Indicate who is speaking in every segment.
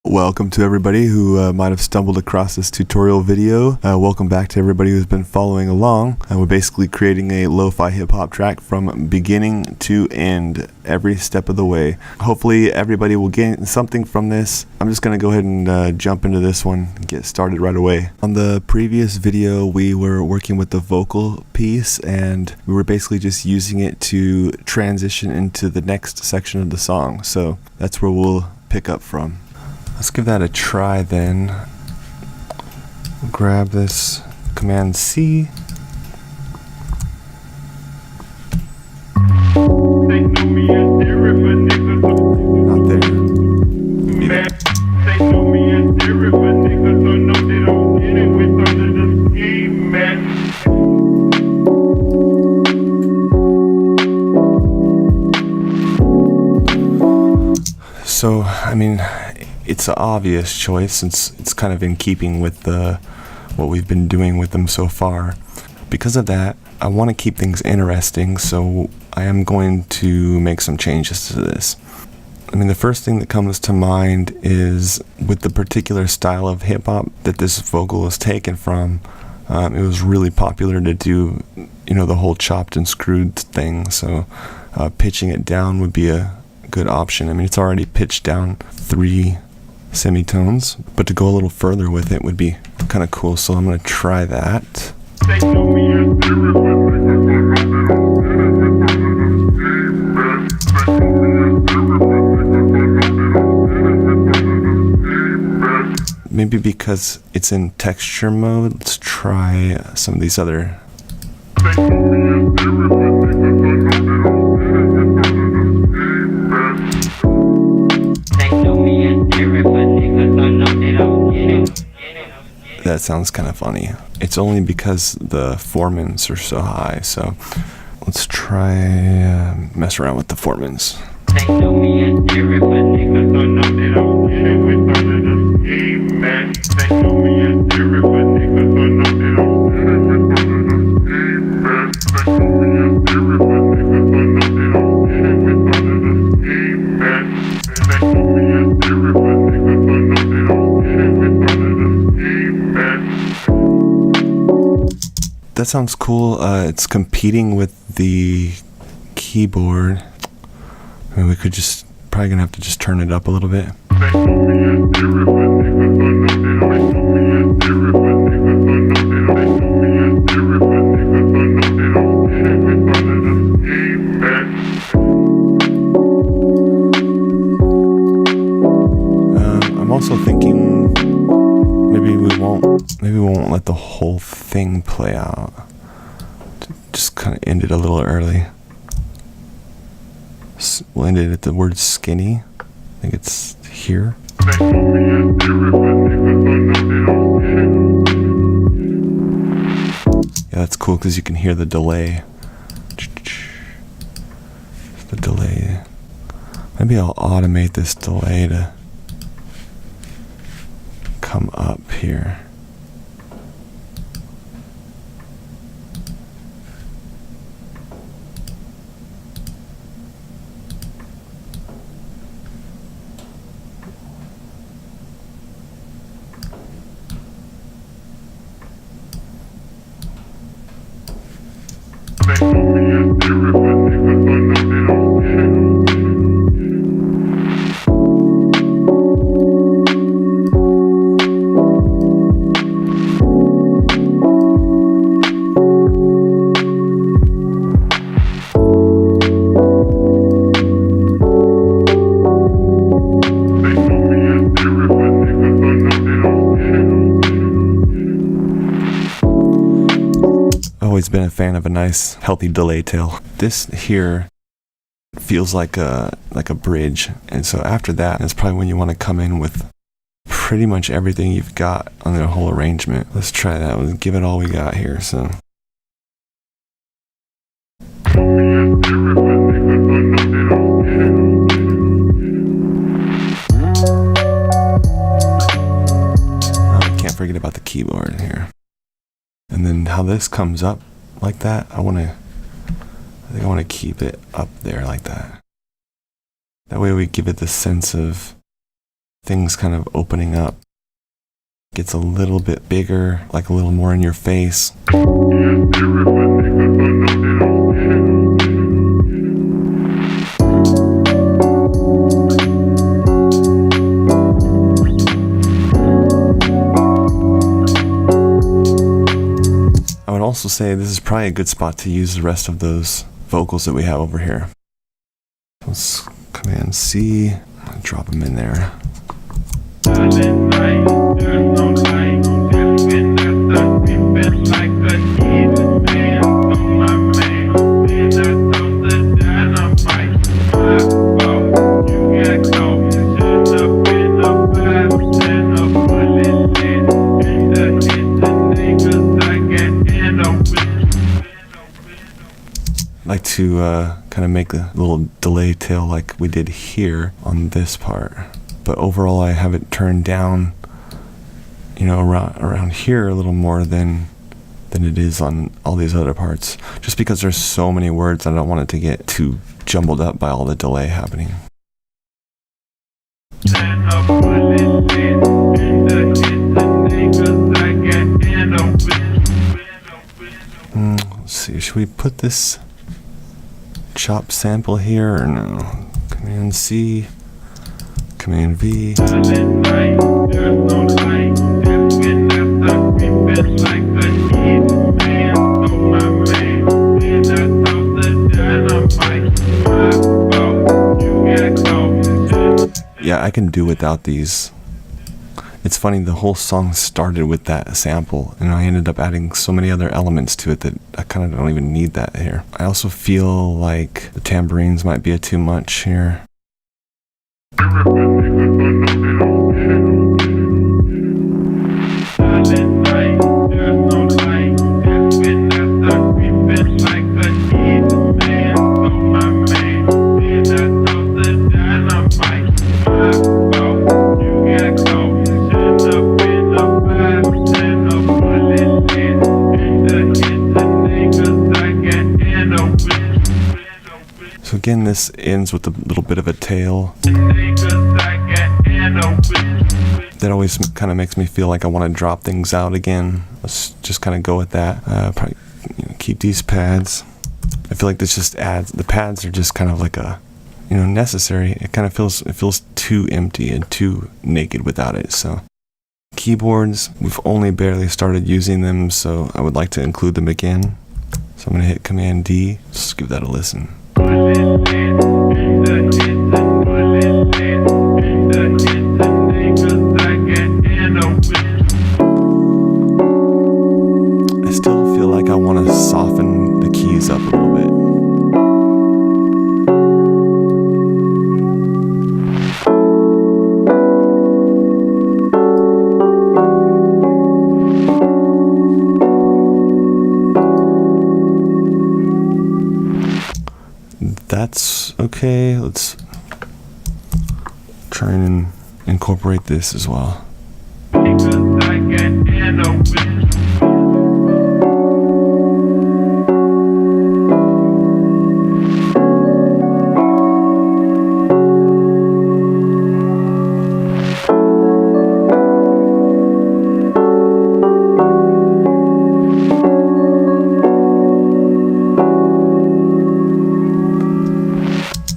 Speaker 1: Welcome to everybody who might have stumbled across this tutorial video. Welcome back to everybody who's been following along. We're basically creating a lo-fi hip-hop track from beginning to end, every step of the way. Hopefully everybody will gain something from this. I'm just going to go ahead and jump into this one and get started right away. On the previous video, we were working with the vocal piece, and we were basically just using it to transition into the next section of the song. So that's where we'll pick up from. Let's give that a try then. Grab this Command C. Not there. Be there. So, I mean, it's an obvious choice since it's kind of in keeping with what we've been doing with them so far. Because of that, I want to keep things interesting, so I am going to make some changes to this. I mean, the first thing that comes to mind is with the particular style of hip-hop that this vocal is taken from, it was really popular to do, the whole chopped and screwed thing, so pitching it down would be a good option. I mean, it's already pitched down 3 semitones, but to go a little further with it would be kind of cool, so I'm going to try that. Maybe because it's in texture mode, let's try some of these other. That sounds kind of funny. It's only because the formants are so high, so let's try mess around with the formants. That sounds cool. It's competing with the keyboard. I mean, we could probably gonna have to just turn it up a little bit. I'm also thinking maybe we won't let the whole thing play out. Just kind of end it a little early. We'll end it at the word skinny. I think it's here. Yeah, that's cool because you can hear the delay. The delay. Maybe I'll automate this delay to come up here. Always been a fan of a nice healthy delay tail. This here feels like a bridge, and so after that is probably when you want to come in with pretty much everything you've got on the whole arrangement. Let's try that. Let's give it all we got here. So I can't forget about the keyboard here. And then how this comes up like that, I think I want to keep it up there like that. That way we give it the sense of things kind of opening up. Gets a little bit bigger, like a little more in your face. I would also say this is probably a good spot to use the rest of those vocals that we have over here. Let's Command C, drop them in there. Like to kind of make a little delay tail like we did here on this part, but overall I have it turned down, you know, around here a little more than it is on all these other parts, just because there's so many words. I don't want it to get too jumbled up by all the delay happening. Let's see, should we put this chop sample here or no? Command C, Command V. Yeah, I can do without these. It's funny, the whole song started with that sample, and I ended up adding so many other elements to it that I kind of don't even need that here. I also feel like the tambourines might be a too much here. So again, this ends with a little bit of a tail. That always kind of makes me feel like I want to drop things out again. Let's just kind of go with that. Probably keep these pads. I feel like this just adds, the pads are just kind of like a, necessary. It kind of feels too empty and too naked without it. So keyboards, we've only barely started using them, so I would like to include them again. So I'm going to hit Command D. Just give that a listen. I still feel like I want to soften the keys up a little bit. That's okay. Let's try and incorporate this as well.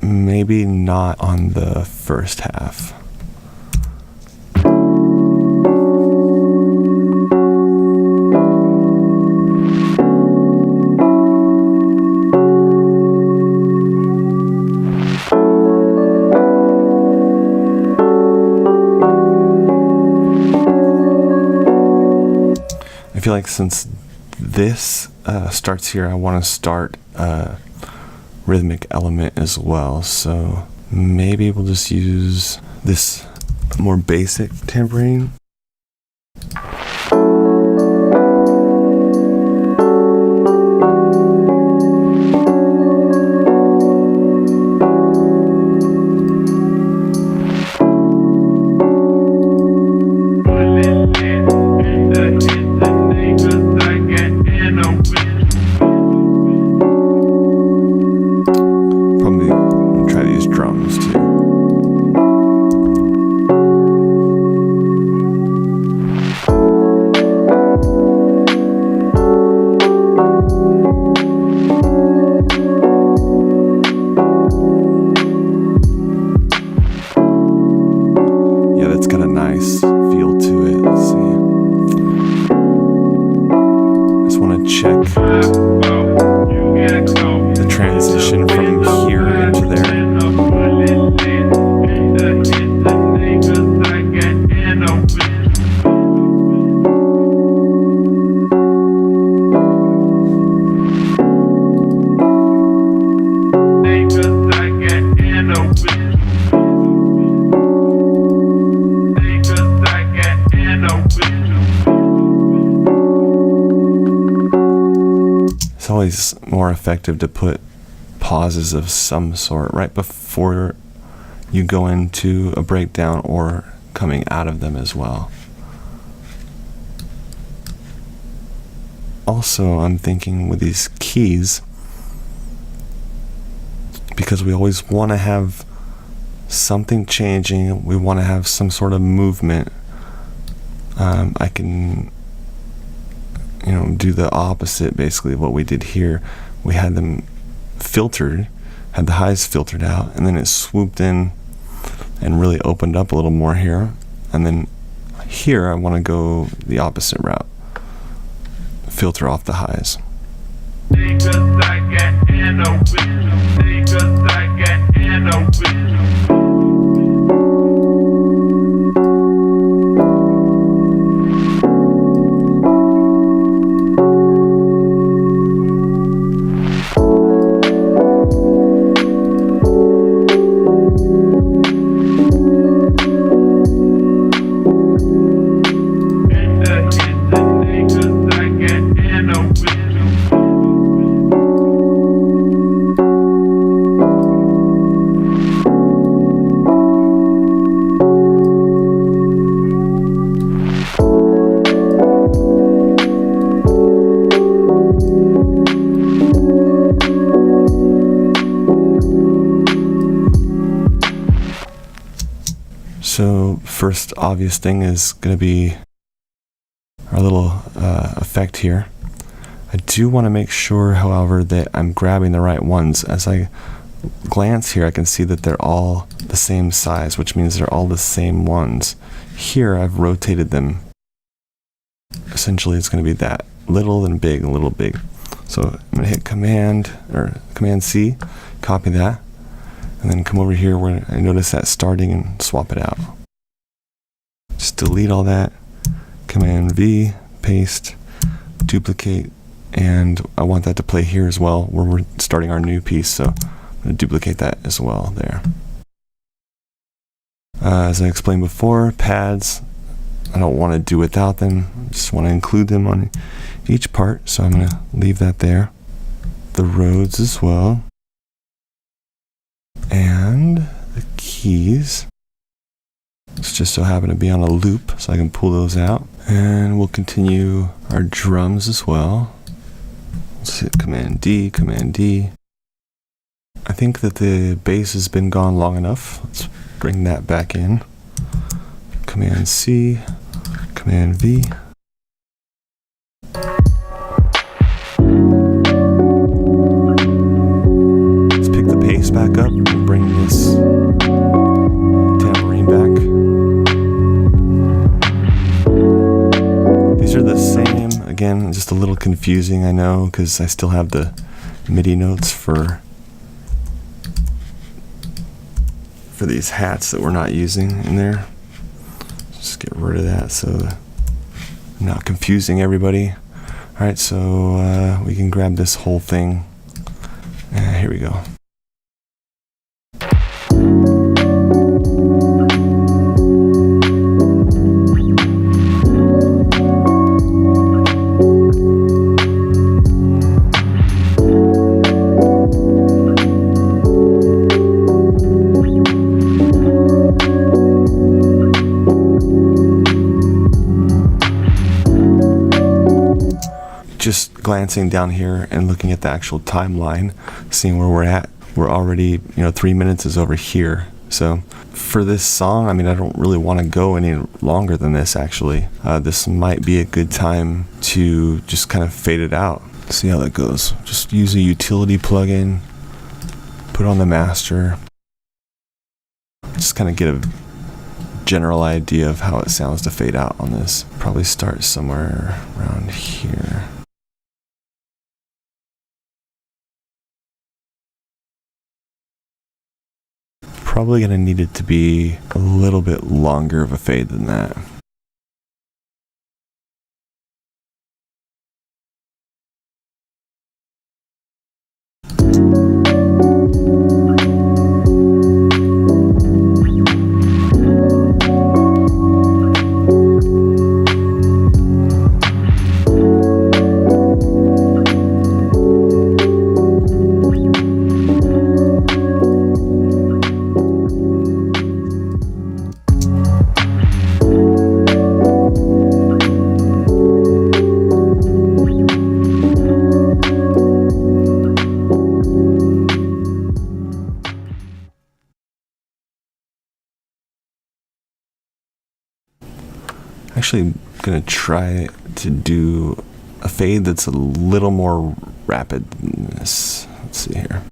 Speaker 1: Maybe not on the first half. I feel like since this starts here, I want to start rhythmic element as well, so maybe we'll just use this more basic tambourine. That's got a nice feel to it. Let's see. Just want to check the transition from here into there. It's always more effective to put pauses of some sort right before you go into a breakdown or coming out of them as well. Also, I'm thinking with these keys, because we always want to have something changing, we want to have some sort of movement. I can, do the opposite basically of what we did here. We had them filtered, had the highs filtered out, and then it swooped in and really opened up a little more here. And then here I want to go the opposite route, filter off the highs. So first obvious thing is going to be our little effect here. I do want to make sure, however, that I'm grabbing the right ones. As I glance here, I can see that they're all the same size, which means they're all the same ones. Here I've rotated them. Essentially it's going to be that little and big, and little big. So I'm going to hit Command C, copy that, and then come over here where I notice that starting and swap it out. Just delete all that, Command V, paste, duplicate, and I want that to play here as well where we're starting our new piece, so I'm going to duplicate that as well there. As I explained before, pads, I don't want to do without them, I just want to include them on each part, so I'm going to leave that there. The Rhodes as well. And the keys. It's just so happen to be on a loop, so I can pull those out. And we'll continue our drums as well. Let's hit Command D, Command D. I think that the bass has been gone long enough. Let's bring that back in. Command C, Command V. Let's pick the pace back up and bring this tambourine back. These are the same, again, just a little confusing, I know, because I still have the MIDI notes for these hats that we're not using in there. Just get rid of that so I'm not confusing everybody. Alright, so we can grab this whole thing. Here we go. Just glancing down here and looking at the actual timeline, seeing where we're at, we're already, 3 minutes is over here. So for this song, I don't really want to go any longer than this actually. This might be a good time to just kind of fade it out. See how that goes. Just use a utility plugin, put on the master, just kind of get a general idea of how it sounds to fade out on this. Probably start somewhere around here. Probably gonna need it to be a little bit longer of a fade than that. Actually gonna try to do a fade that's a little more rapid than this. Let's see here.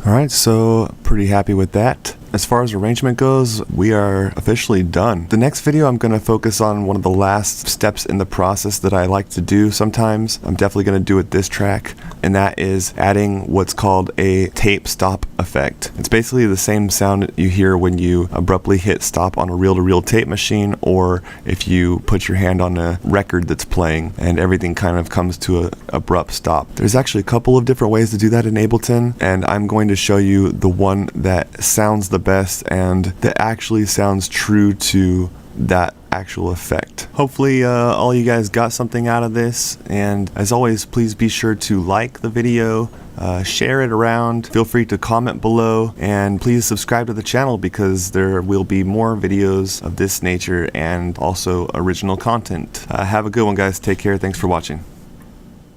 Speaker 1: Alright, so pretty happy with that. As far as arrangement goes, we are officially done. The next video I'm going to focus on one of the last steps in the process that I like to do sometimes. I'm definitely going to do it this track, and that is adding what's called a tape stop effect. It's basically the same sound you hear when you abruptly hit stop on a reel-to-reel tape machine, or if you put your hand on a record that's playing and everything kind of comes to an abrupt stop. There's actually a couple of different ways to do that in Ableton, and I'm going to show you the one that sounds the best and that actually sounds true to that actual effect. Hopefully all you guys got something out of this, and as always, please be sure to like the video, share it around, feel free to comment below, and please subscribe to the channel because there will be more videos of this nature and also original content. Have a good one, guys. Take care. Thanks for watching.